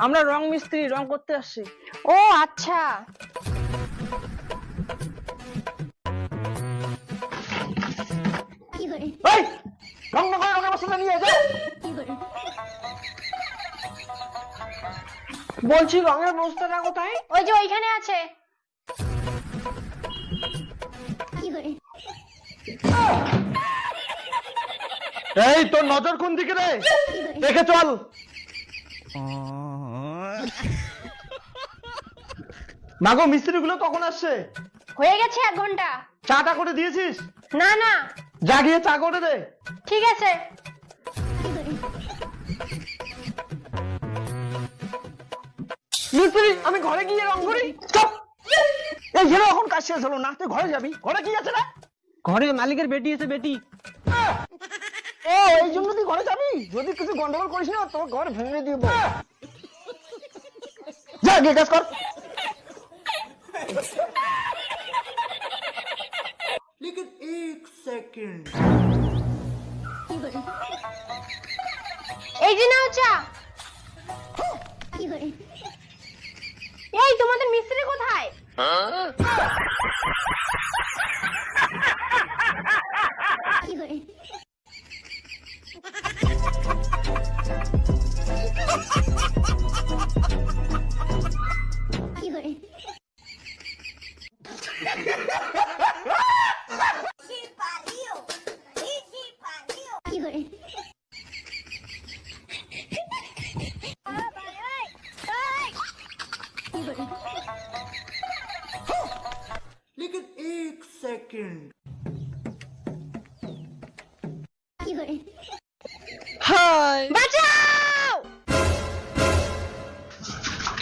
আমরা রং মিস্ত্রি, রং করতে আসছি। ও আচ্ছা। এই রং না করে রঙের বস্তা নিয়ে যা। বলছি রঙের বস্তাটা কোথায়? ওই যে ওইখানে আছে। এই তোর নজর কোন দিকে রে? দেখে চল। মাগো মিস্ত্রিগুলো কখন আসছে? হয়ে গেছে 1 ঘন্টা। চাটা করে দিয়েছিস? না না। যা গিয়ে চা করে দে। ঠিক আছে। মিস্ত্রি আমি ঘরে গিয়ে রং করি। চুপ। এই ছেলে এখন কাজ শেষ হলো না, তুই ঘরে যাবি? ঘরে কি আছে না? ঘরে মালিকের বেটি এসে বেটি। ও এই জন্য তুই ঘরে যাবি? যদি কিছু গন্ডগোল করিস না তোর ঘর ভেঙে দিব। যা গিয়ে কাজ কর। लेकिन 1 सेकंड। এই যে নাও চা। এই তোমাদের মিস্ত্রি কোথায়? लेकिन 1 सेकंड। হাই বাঁচাও!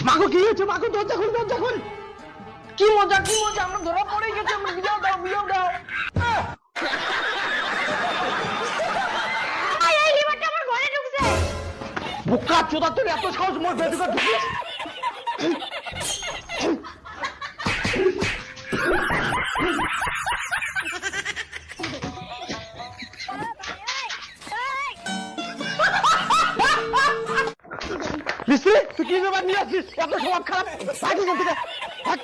মাগো কি হয়েছে? মাগো দরজা খুল, দরজা খুল। কি মজা কি মজা, আমরা ধরা পড়ে গেছি। আমরা বিয়াও দাও, বিয়াও দাও। এই লিভারটা আমার ঘরে ঢুকছে। বোকা চোদা, তোর এত সাহস মোর বেদুকা ঢুকিস? মিস্ত্রি তুই কি ব্যাপার নিয়ে আসছিস? এত স্বভাব খারাপ। ভাগ এখান থেকে, ভাগ।